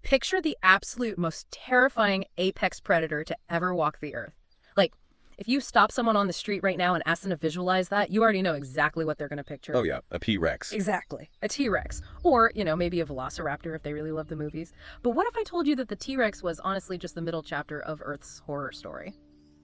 Picture the absolute most terrifying apex predator to ever walk the earth. Like, if you stop someone on the street right now and ask them to visualize that, you already know exactly what they're going to picture. Oh yeah, a T-Rex. Exactly. A T-Rex. Or, maybe a velociraptor if they really love the movies. But what if I told you that the T-Rex was honestly just the middle chapter of Earth's horror story?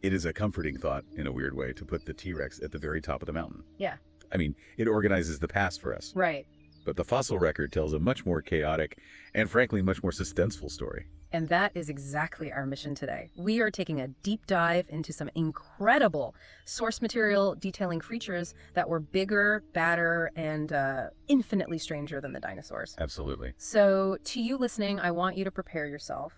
It is a comforting thought, in a weird way, to put the T-Rex at the very top of the mountain. Yeah. I mean, it organizes the past for us. Right. But the fossil record tells a much more chaotic and, frankly, much more suspenseful story. And that is exactly our mission today. We are taking a deep dive into some incredible source material detailing creatures that were bigger, badder, and infinitely stranger than the dinosaurs. Absolutely. So, to you listening, I want you to prepare yourself.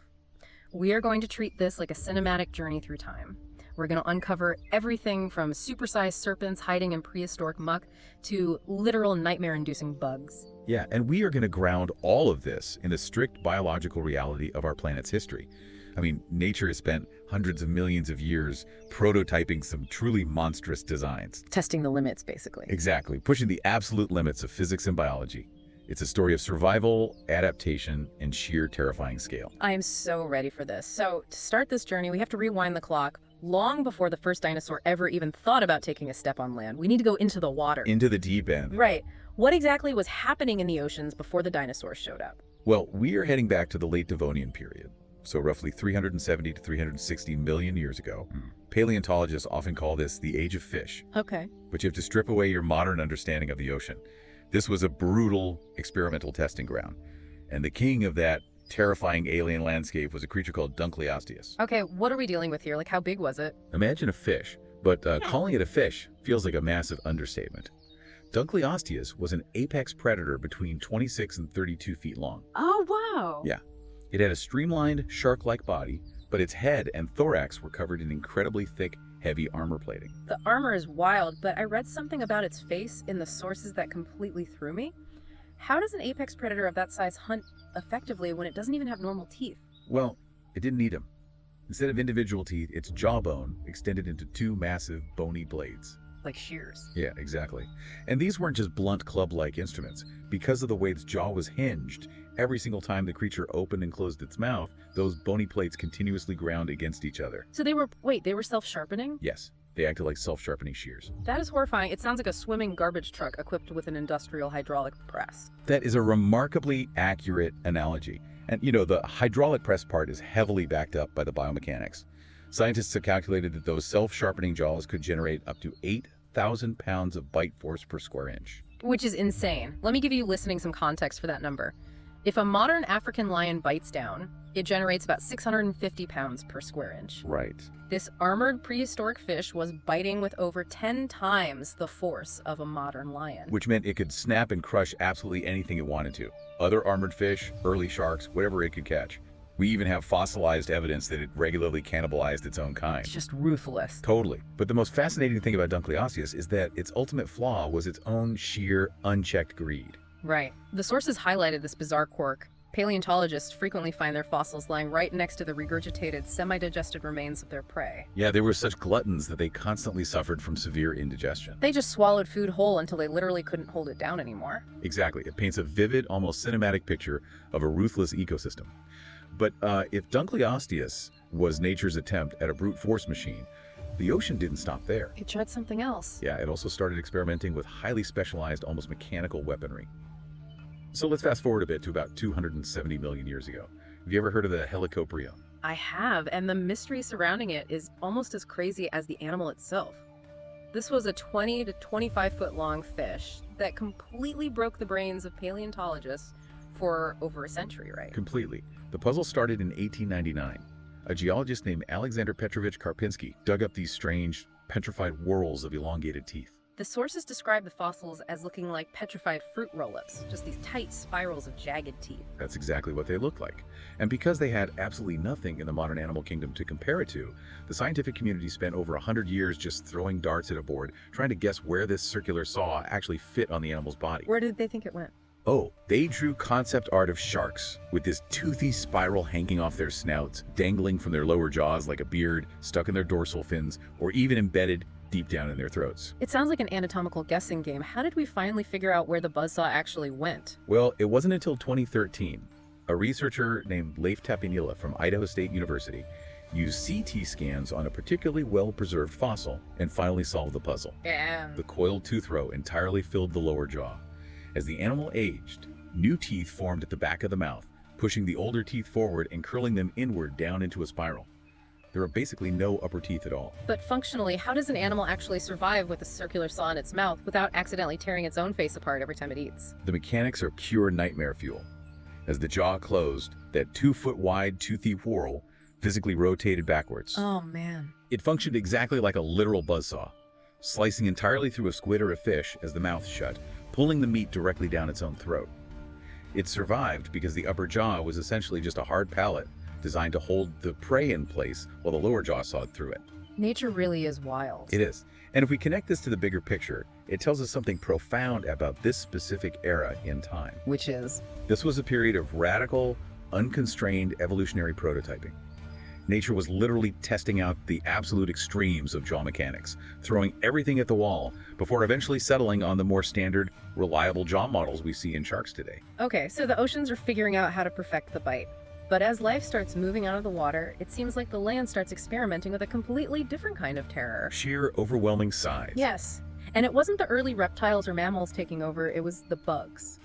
We are going to treat this like a cinematic journey through time. We're going to uncover everything from supersized serpents hiding in prehistoric muck to literal nightmare-inducing bugs. Yeah, and we are going to ground all of this in the strict biological reality of our planet's history. I mean, nature has spent hundreds of millions of years prototyping some truly monstrous designs. Testing the limits, basically. Exactly, pushing the absolute limits of physics and biology. It's a story of survival, adaptation, and sheer terrifying scale. I am so ready for this. So, to start this journey, we have to rewind the clock long before the first dinosaur ever even thought about taking a step on land. We need to go into the water. Into the deep end. Right. What exactly was happening in the oceans before the dinosaurs showed up? Well, we are heading back to the late Devonian period, so roughly 370 to 360 million years ago. Paleontologists often call this the age of fish. Okay. But you have to strip away your modern understanding of the ocean. This was a brutal experimental testing ground, and the king of that terrifying alien landscape was a creature called Dunkleosteus. Okay, what are we dealing with here? Like, how big was it? Imagine a fish, but calling it a fish feels like a massive understatement. Dunkleosteus was an apex predator between 26 and 32 feet long. Oh, wow. Yeah. It had a streamlined, shark-like body, but its head and thorax were covered in incredibly thick, heavy armor plating. The armor is wild, but I read something about its face in the sources that completely threw me. How does an apex predator of that size hunt effectively when it doesn't even have normal teeth? Well, it didn't need them. Instead of individual teeth, its jawbone extended into two massive, bony blades. Like shears. Yeah, exactly. And these weren't just blunt club-like instruments. Because of the way its jaw was hinged, every single time the creature opened and closed its mouth, those bony plates continuously ground against each other. So they were self-sharpening? Yes, they acted like self-sharpening shears. That is horrifying. It sounds like a swimming garbage truck equipped with an industrial hydraulic press. That is a remarkably accurate analogy. And the hydraulic press part is heavily backed up by the biomechanics. Scientists have calculated that those self-sharpening jaws could generate up to 8,000 pounds of bite force per square inch. Which is insane. Let me give you listening some context for that number. If a modern African lion bites down, it generates about 650 pounds per square inch. Right. This armored prehistoric fish was biting with over 10 times the force of a modern lion. Which meant it could snap and crush absolutely anything it wanted to. Other armored fish, early sharks, whatever it could catch. We even have fossilized evidence that it regularly cannibalized its own kind. It's just ruthless. Totally. But the most fascinating thing about Dunkleosteus is that its ultimate flaw was its own sheer, unchecked greed. Right. The sources highlighted this bizarre quirk. Paleontologists frequently find their fossils lying right next to the regurgitated, semi-digested remains of their prey. Yeah, they were such gluttons that they constantly suffered from severe indigestion. They just swallowed food whole until they literally couldn't hold it down anymore. Exactly. It paints a vivid, almost cinematic picture of a ruthless ecosystem. But if Dunkleosteus was nature's attempt at a brute force machine, the ocean didn't stop there. It tried something else. Yeah, it also started experimenting with highly specialized, almost mechanical weaponry. So let's fast forward a bit to about 270 million years ago. Have you ever heard of the helicoprion? I have, and the mystery surrounding it is almost as crazy as the animal itself. This was a 20 to 25 foot long fish that completely broke the brains of paleontologists for over a century, right? Completely. The puzzle started in 1899. A geologist named Alexander Petrovich Karpinski dug up these strange, petrified whorls of elongated teeth. The sources describe the fossils as looking like petrified fruit roll-ups, just these tight spirals of jagged teeth. That's exactly what they looked like. And because they had absolutely nothing in the modern animal kingdom to compare it to, the scientific community spent over 100 years just throwing darts at a board, trying to guess where this circular saw actually fit on the animal's body. Where did they think it went? Oh, they drew concept art of sharks, with this toothy spiral hanging off their snouts, dangling from their lower jaws like a beard, stuck in their dorsal fins, or even embedded deep down in their throats. It sounds like an anatomical guessing game. How did we finally figure out where the buzzsaw actually went? Well, it wasn't until 2013. A researcher named Leif Tapinila from Idaho State University used CT scans on a particularly well-preserved fossil and finally solved the puzzle. Yeah. The coiled tooth row entirely filled the lower jaw. As the animal aged, new teeth formed at the back of the mouth, pushing the older teeth forward and curling them inward down into a spiral. There are basically no upper teeth at all. But functionally, how does an animal actually survive with a circular saw in its mouth without accidentally tearing its own face apart every time it eats? The mechanics are pure nightmare fuel. As the jaw closed, that 2-foot-wide toothy whorl physically rotated backwards. Oh, man. It functioned exactly like a literal buzzsaw, slicing entirely through a squid or a fish as the mouth shut, pulling the meat directly down its own throat. It survived because the upper jaw was essentially just a hard palate designed to hold the prey in place while the lower jaw sawed through it. Nature really is wild. It is. And if we connect this to the bigger picture, it tells us something profound about this specific era in time. Which is? This was a period of radical, unconstrained evolutionary prototyping. Nature was literally testing out the absolute extremes of jaw mechanics, throwing everything at the wall before eventually settling on the more standard, reliable jaw models we see in sharks today. Okay, so the oceans are figuring out how to perfect the bite. But as life starts moving out of the water, it seems like the land starts experimenting with a completely different kind of terror. Sheer overwhelming size. Yes. And it wasn't the early reptiles or mammals taking over, it was the bugs.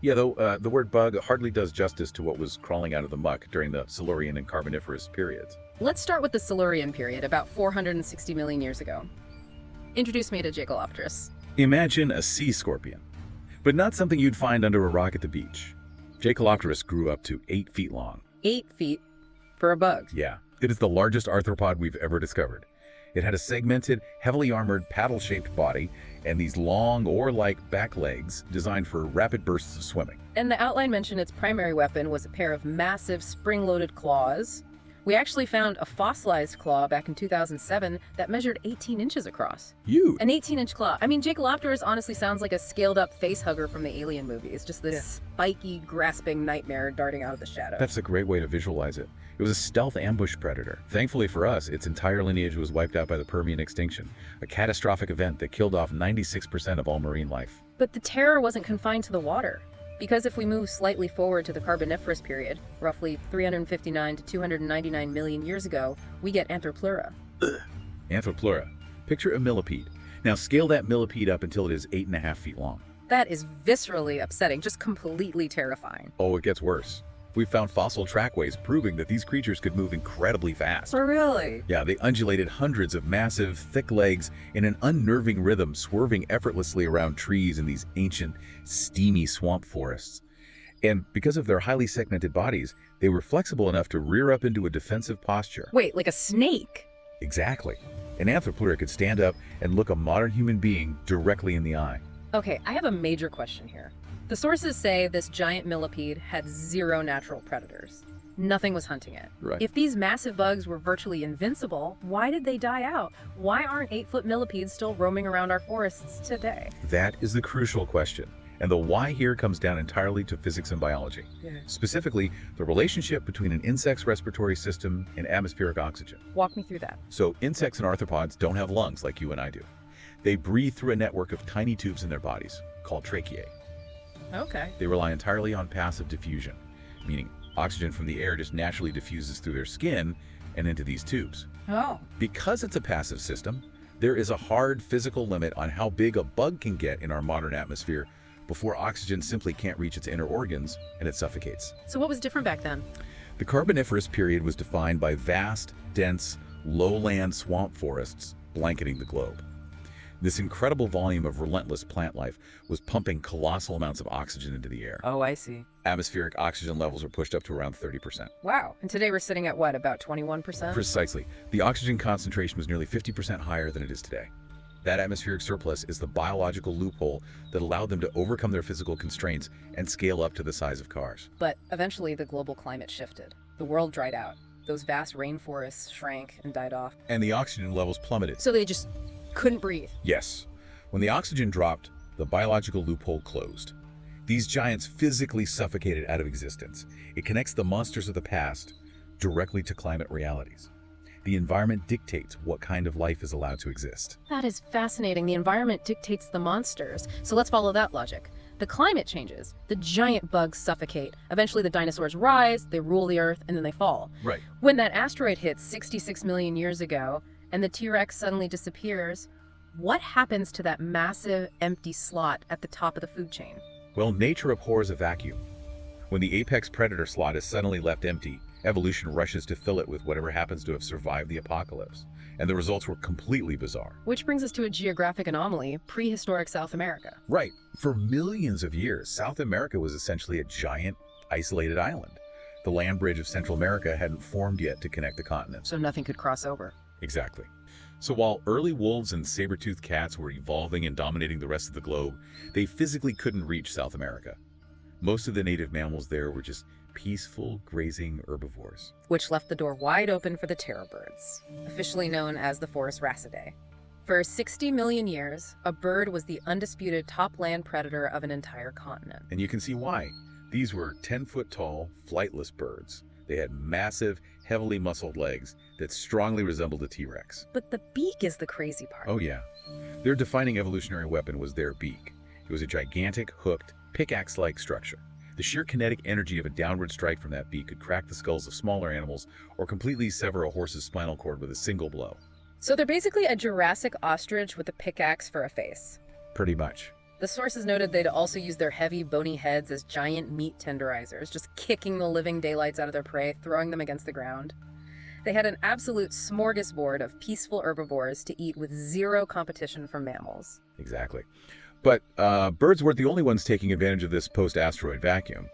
Yeah, though the word bug hardly does justice to what was crawling out of the muck during the Silurian and Carboniferous periods. Let's start with the Silurian period, about 460 million years ago. Introduce me to Jaekelopterus. Imagine a sea scorpion, but not something you'd find under a rock at the beach. Jaekelopterus grew up to 8 feet long. 8 feet for a bug. Yeah, it is the largest arthropod we've ever discovered. It had a segmented, heavily armored, paddle-shaped body and these long oar-like back legs designed for rapid bursts of swimming. And the outline mentioned its primary weapon was a pair of massive spring-loaded claws. We actually found a fossilized claw back in 2007 that measured 18 inches across. Huge! An 18-inch claw. I mean, Jaekelopterus honestly sounds like a scaled-up facehugger from the Alien movies. Just this spiky, grasping nightmare darting out of the shadows. That's a great way to visualize it. It was a stealth ambush predator. Thankfully for us, its entire lineage was wiped out by the Permian extinction, a catastrophic event that killed off 96% of all marine life. But the terror wasn't confined to the water. Because if we move slightly forward to the Carboniferous period, roughly 359 to 299 million years ago, we get Anthropleura. Anthropleura. Picture a millipede. Now scale that millipede up until it is 8.5 feet long. That is viscerally upsetting, just completely terrifying. Oh, it gets worse. We found fossil trackways proving that these creatures could move incredibly fast. Oh, really? Yeah, they undulated hundreds of massive, thick legs in an unnerving rhythm, swerving effortlessly around trees in these ancient, steamy swamp forests. And because of their highly segmented bodies, they were flexible enough to rear up into a defensive posture. Wait, like a snake? Exactly. An Anthropleura could stand up and look a modern human being directly in the eye. Okay, I have a major question here. The sources say this giant millipede had 0 natural predators. Nothing was hunting it. Right. If these massive bugs were virtually invincible, why did they die out? Why aren't 8-foot millipedes still roaming around our forests today? That is the crucial question. And the why here comes down entirely to physics and biology. Specifically, the relationship between an insect's respiratory system and atmospheric oxygen. Walk me through that. So insects and arthropods don't have lungs like you and I do. They breathe through a network of tiny tubes in their bodies, called tracheae. Okay. They rely entirely on passive diffusion, meaning oxygen from the air just naturally diffuses through their skin and into these tubes. Oh. Because it's a passive system, there is a hard physical limit on how big a bug can get in our modern atmosphere before oxygen simply can't reach its inner organs and it suffocates. So what was different back then? The Carboniferous period was defined by vast, dense, lowland swamp forests blanketing the globe. This incredible volume of relentless plant life was pumping colossal amounts of oxygen into the air. Oh, I see. Atmospheric oxygen levels were pushed up to around 30%. Wow. And today we're sitting at what, about 21%? Precisely. The oxygen concentration was nearly 50% higher than it is today. That atmospheric surplus is the biological loophole that allowed them to overcome their physical constraints and scale up to the size of cars. But eventually the global climate shifted. The world dried out. Those vast rainforests shrank and died off. And the oxygen levels plummeted. So they just couldn't breathe. Yes. When the oxygen dropped, the biological loophole closed. These giants physically suffocated out of existence. It connects the monsters of the past directly to climate realities. The environment dictates what kind of life is allowed to exist. That is fascinating. The environment dictates the monsters. So let's follow that logic. The climate changes. The giant bugs suffocate. Eventually the dinosaurs rise, they rule the Earth, and then they fall. Right. When that asteroid hits 66 million years ago and the T-Rex suddenly disappears, what happens to that massive empty slot at the top of the food chain? Well, nature abhors a vacuum. When the apex predator slot is suddenly left empty, evolution rushes to fill it with whatever happens to have survived the apocalypse. And the results were completely bizarre. Which brings us to a geographic anomaly, prehistoric South America. Right. For millions of years, South America was essentially a giant, isolated island. The land bridge of Central America hadn't formed yet to connect the continents. So nothing could cross over. Exactly. So while early wolves and saber-toothed cats were evolving and dominating the rest of the globe, they physically couldn't reach South America. Most of the native mammals there were just peaceful, grazing herbivores. Which left the door wide open for the terror birds, officially known as the Forest Racidae. For 60 million years, a bird was the undisputed top land predator of an entire continent. And you can see why. These were 10-foot-tall, flightless birds. They had massive, heavily muscled legs that strongly resembled a T-Rex. But the beak is the crazy part. Oh yeah. Their defining evolutionary weapon was their beak. It was a gigantic, hooked, pickaxe-like structure. The sheer kinetic energy of a downward strike from that beak could crack the skulls of smaller animals or completely sever a horse's spinal cord with a single blow. So they're basically a Jurassic ostrich with a pickaxe for a face. Pretty much. The sources noted they'd also use their heavy, bony heads as giant meat tenderizers, just kicking the living daylights out of their prey, throwing them against the ground. They had an absolute smorgasbord of peaceful herbivores to eat with zero competition from mammals. Exactly. But birds weren't the only ones taking advantage of this post-asteroid vacuum.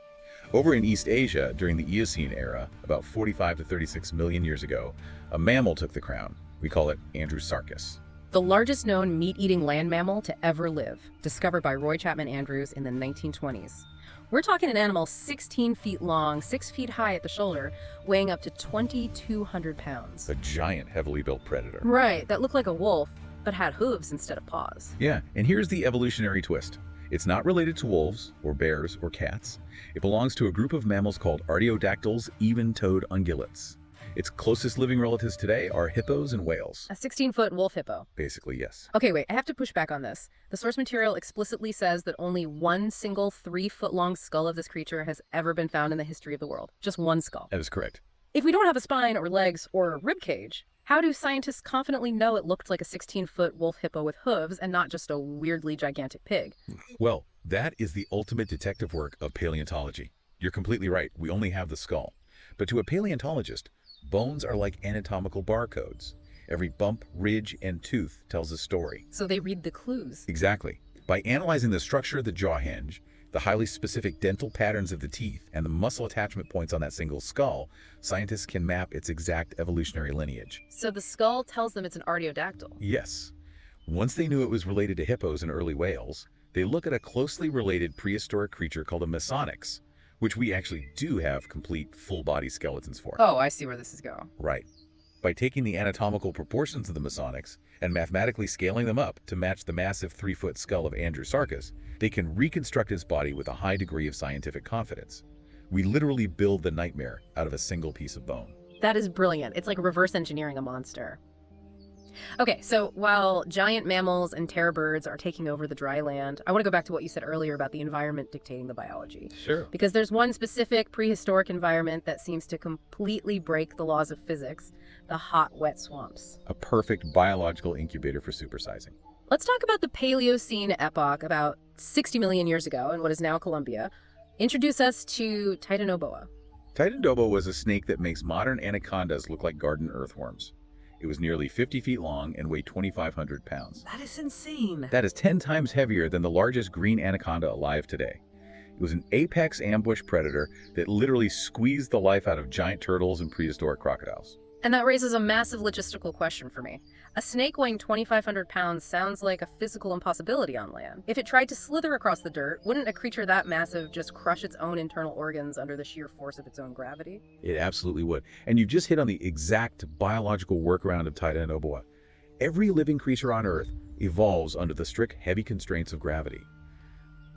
Over in East Asia, during the Eocene era, about 45 to 36 million years ago, a mammal took the crown. We call it Andrewsarchus. The largest known meat-eating land mammal to ever live, discovered by Roy Chapman Andrews in the 1920s. We're talking an animal 16 feet long, 6 feet high at the shoulder, weighing up to 2,200 pounds. A giant, heavily built predator. Right, that looked like a wolf, but had hooves instead of paws. Yeah, and here's the evolutionary twist. It's not related to wolves, or bears, or cats. It belongs to a group of mammals called artiodactyls, even-toed ungulates. Its closest living relatives today are hippos and whales. A 16-foot wolf hippo. Basically, yes. Okay, wait, I have to push back on this. The source material explicitly says that only one single 3-foot-long skull of this creature has ever been found in the history of the world. Just one skull. That is correct. If we don't have a spine or legs or a rib cage, how do scientists confidently know it looked like a 16-foot wolf hippo with hooves and not just a weirdly gigantic pig? Well, that is the ultimate detective work of paleontology. You're completely right. We only have the skull. But to a paleontologist, bones are like anatomical barcodes. Every bump, ridge, and tooth tells a story. So they read the clues. Exactly. By analyzing the structure of the jaw hinge, the highly specific dental patterns of the teeth, and the muscle attachment points on that single skull, scientists can map its exact evolutionary lineage. So the skull tells them it's an artiodactyl. Yes. Once they knew it was related to hippos and early whales, they look at a closely related prehistoric creature called a mesonyx, which we actually do have complete full-body skeletons for. Oh, I see where this is going. Right. By taking the anatomical proportions of the mesonyx and mathematically scaling them up to match the massive 3-foot skull of Andrewsarchus, they can reconstruct his body with a high degree of scientific confidence. We literally build the nightmare out of a single piece of bone. That is brilliant. It's like reverse engineering a monster. Okay, so while giant mammals and terror birds are taking over the dry land, I want to go back to what you said earlier about the environment dictating the biology. Sure. Because there's one specific prehistoric environment that seems to completely break the laws of physics, the hot, wet swamps. A perfect biological incubator for supersizing. Let's talk about the Paleocene epoch about 60 million years ago in what is now Colombia. Introduce us to Titanoboa. Titanoboa was a snake that makes modern anacondas look like garden earthworms. It was nearly 50 feet long and weighed 2,500 pounds. That is insane. That is 10 times heavier than the largest green anaconda alive today. It was an apex ambush predator that literally squeezed the life out of giant turtles and prehistoric crocodiles. And that raises a massive logistical question for me. A snake weighing 2,500 pounds sounds like a physical impossibility on land. If it tried to slither across the dirt, wouldn't a creature that massive just crush its own internal organs under the sheer force of its own gravity? It absolutely would. And you just hit on the exact biological workaround of Titanoboa. Every living creature on Earth evolves under the strict, heavy constraints of gravity.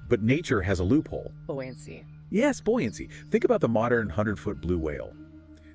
But nature has a loophole. Buoyancy. Yes, buoyancy. Think about the modern 100-foot blue whale.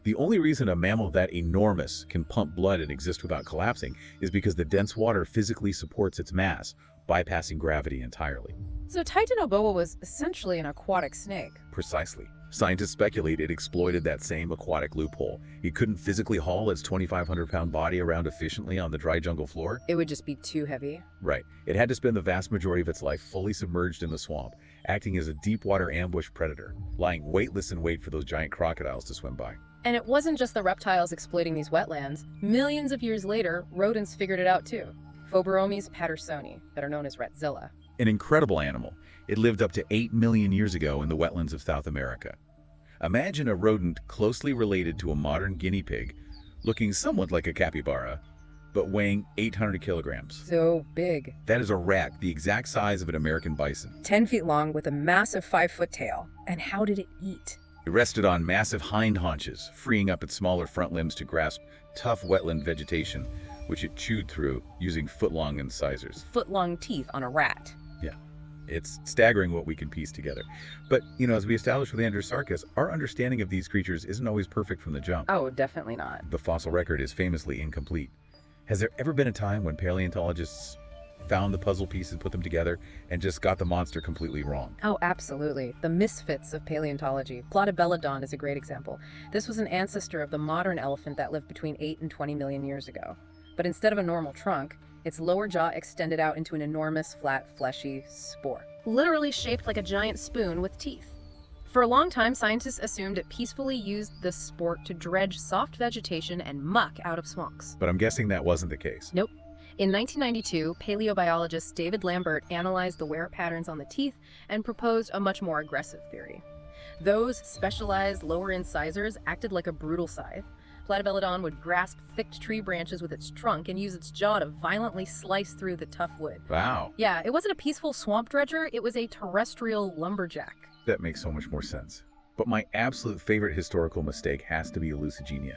The only reason a mammal that enormous can pump blood and exist without collapsing is because the dense water physically supports its mass, bypassing gravity entirely. So Titanoboa was essentially an aquatic snake. Precisely. Scientists speculate it exploited that same aquatic loophole. It couldn't physically haul its 2,500-pound body around efficiently on the dry jungle floor. It would just be too heavy. Right. It had to spend the vast majority of its life fully submerged in the swamp, acting as a deep-water ambush predator, lying weightless in wait for those giant crocodiles to swim by. And it wasn't just the reptiles exploiting these wetlands. Millions of years later, rodents figured it out too. Phoberomys pattersoni, better known as ratzilla. An incredible animal. It lived up to 8 million years ago in the wetlands of South America. Imagine a rodent closely related to a modern guinea pig, looking somewhat like a capybara, but weighing 800 kilograms. So big. That is a rat the exact size of an American bison. 10 feet long with a massive 5-foot tail. And how did it eat? It rested on massive hind haunches, freeing up its smaller front limbs to grasp tough wetland vegetation, which it chewed through using foot-long incisors. Foot-long teeth on a rat. Yeah. It's staggering what we can piece together. But, as we established with Andrewsarchus, our understanding of these creatures isn't always perfect from the jump. Oh, definitely not. The fossil record is famously incomplete. Has there ever been a time when paleontologists found the puzzle pieces and put them together and just got the monster completely wrong? Oh, absolutely. The misfits of paleontology. Platypelodon is a great example. This was an ancestor of the modern elephant that lived between 8 and 20 million years ago. But instead of a normal trunk, its lower jaw extended out into an enormous, flat, fleshy spore, literally shaped like a giant spoon with teeth. For a long time, scientists assumed it peacefully used this sport to dredge soft vegetation and muck out of swamps. But I'm guessing that wasn't the case. Nope. In 1992, paleobiologist David Lambert analyzed the wear patterns on the teeth and proposed a much more aggressive theory. Those specialized lower incisors acted like a brutal scythe. Platypelodon would grasp thick tree branches with its trunk and use its jaw to violently slice through the tough wood. Wow. Yeah, it wasn't a peaceful swamp dredger, it was a terrestrial lumberjack. That makes so much more sense. But my absolute favorite historical mistake has to be Hallucigenia.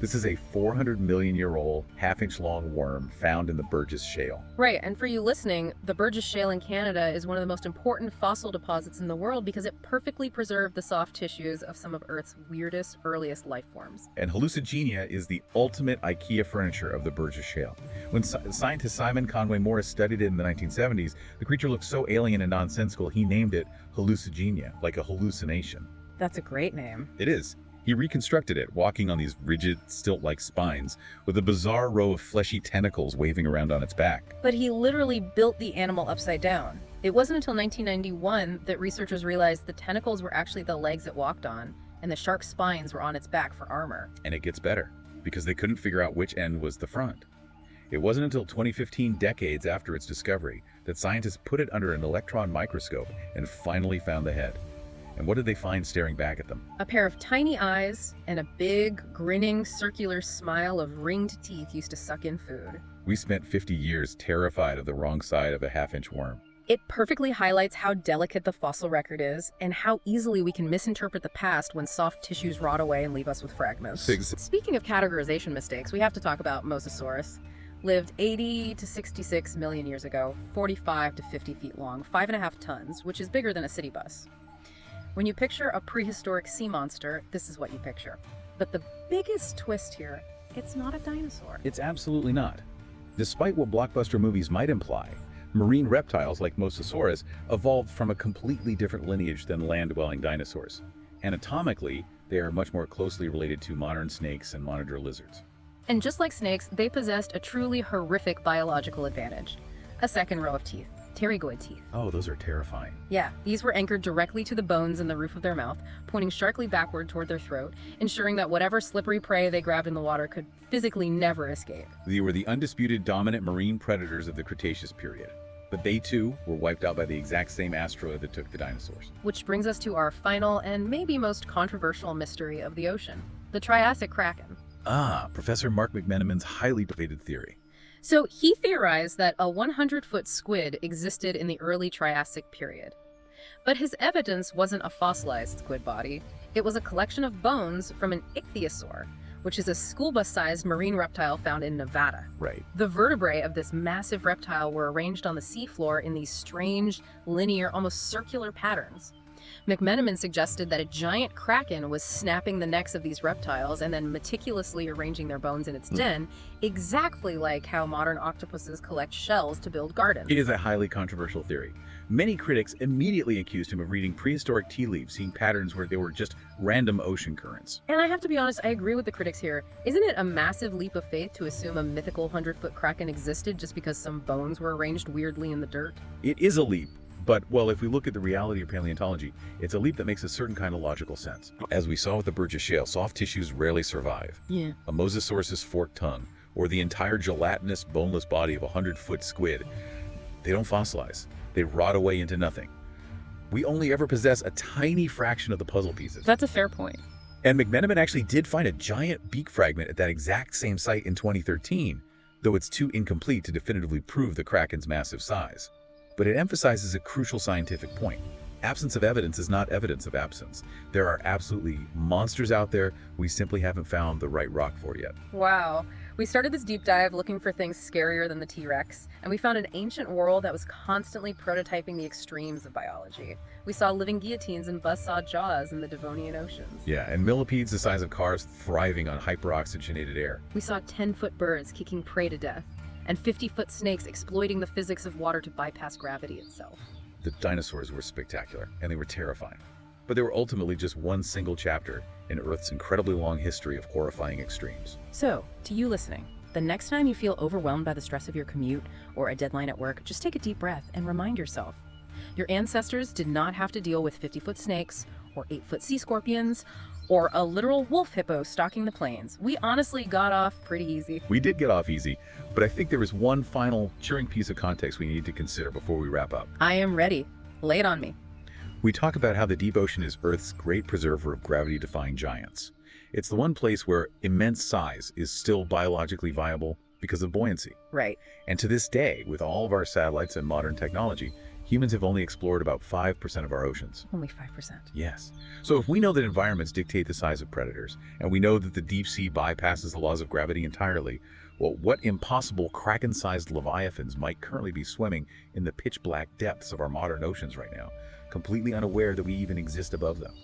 This is a 400-million-year-old, half-inch-long worm found in the Burgess Shale. Right, and for you listening, the Burgess Shale in Canada is one of the most important fossil deposits in the world because it perfectly preserved the soft tissues of some of Earth's weirdest, earliest life forms. And Hallucigenia is the ultimate IKEA furniture of the Burgess Shale. When scientist Simon Conway Morris studied it in the 1970s, the creature looked so alien and nonsensical he named it Hallucigenia, like a hallucination. That's a great name. It is. He reconstructed it, walking on these rigid, stilt-like spines, with a bizarre row of fleshy tentacles waving around on its back. But he literally built the animal upside down. It wasn't until 1991 that researchers realized the tentacles were actually the legs it walked on, and the sharp spines were on its back for armor. And it gets better, because they couldn't figure out which end was the front. It wasn't until 2015, decades after its discovery, that scientists put it under an electron microscope and finally found the head. And what did they find staring back at them? A pair of tiny eyes and a big, grinning, circular smile of ringed teeth used to suck in food. We spent 50 years terrified of the wrong side of a half-inch worm. It perfectly highlights how delicate the fossil record is and how easily we can misinterpret the past when soft tissues rot away and leave us with fragments. Speaking of categorization mistakes, we have to talk about Mosasaurus. Lived 80 to 66 million years ago, 45 to 50 feet long, 5.5 tons, which is bigger than a city bus. When you picture a prehistoric sea monster, this is what you picture. But the biggest twist here, it's not a dinosaur. It's absolutely not. Despite what blockbuster movies might imply, marine reptiles like Mosasaurus evolved from a completely different lineage than land-dwelling dinosaurs. Anatomically, they are much more closely related to modern snakes and monitor lizards. And just like snakes, they possessed a truly horrific biological advantage. A second row of teeth. Pterygoid teeth. Oh, those are terrifying. Yeah, these were anchored directly to the bones in the roof of their mouth, pointing sharply backward toward their throat, ensuring that whatever slippery prey they grabbed in the water could physically never escape. They were the undisputed dominant marine predators of the Cretaceous period. But they too were wiped out by the exact same asteroid that took the dinosaurs. Which brings us to our final and maybe most controversial mystery of the ocean, the Triassic Kraken. Ah, Professor Mark McMenamin's highly debated theory. So he theorized that a 100-foot squid existed in the early Triassic period. But his evidence wasn't a fossilized squid body. It was a collection of bones from an ichthyosaur, which is a school bus-sized marine reptile found in Nevada. Right. The vertebrae of this massive reptile were arranged on the seafloor in these strange, linear, almost circular patterns. McMenamin suggested that a giant kraken was snapping the necks of these reptiles and then meticulously arranging their bones in its den, exactly like how modern octopuses collect shells to build gardens. It is a highly controversial theory. Many critics immediately accused him of reading prehistoric tea leaves, seeing patterns where they were just random ocean currents. And I have to be honest, I agree with the critics here. Isn't it a massive leap of faith to assume a mythical 100-foot kraken existed just because some bones were arranged weirdly in the dirt? It is a leap, but, well, if we look at the reality of paleontology, it's a leap that makes a certain kind of logical sense. As we saw with the Burgess Shale, soft tissues rarely survive. Yeah. A Mosasaurus forked tongue, or the entire gelatinous, boneless body of a 100-foot squid, they don't fossilize. They rot away into nothing. We only ever possess a tiny fraction of the puzzle pieces. That's a fair point. And McMenamin actually did find a giant beak fragment at that exact same site in 2013, though it's too incomplete to definitively prove the kraken's massive size. But it emphasizes a crucial scientific point. Absence of evidence is not evidence of absence. There are absolutely monsters out there we simply haven't found the right rock for yet. Wow. We started this deep dive looking for things scarier than the T-Rex, and we found an ancient world that was constantly prototyping the extremes of biology. We saw living guillotines and buzzsaw jaws in the Devonian oceans. Yeah, and millipedes the size of cars thriving on hyperoxygenated air. We saw 10-foot birds kicking prey to death, and 50-foot snakes exploiting the physics of water to bypass gravity itself. The dinosaurs were spectacular, and they were terrifying. But they were ultimately just one single chapter in Earth's incredibly long history of horrifying extremes. So, to you listening, the next time you feel overwhelmed by the stress of your commute or a deadline at work, just take a deep breath and remind yourself. Your ancestors did not have to deal with 50-foot snakes or 8-foot sea scorpions or a literal wolf hippo stalking the plains. We honestly got off pretty easy. We did get off easy, but I think there is one final cheering piece of context we need to consider before we wrap up. I am ready. Lay it on me. We talk about how the deep ocean is Earth's great preserver of gravity-defying giants. It's the one place where immense size is still biologically viable because of buoyancy. Right. And to this day, with all of our satellites and modern technology, humans have only explored about 5% of our oceans. Only 5%. Yes. So if we know that environments dictate the size of predators, and we know that the deep sea bypasses the laws of gravity entirely, well, what impossible kraken-sized leviathans might currently be swimming in the pitch-black depths of our modern oceans right now, completely unaware that we even exist above them?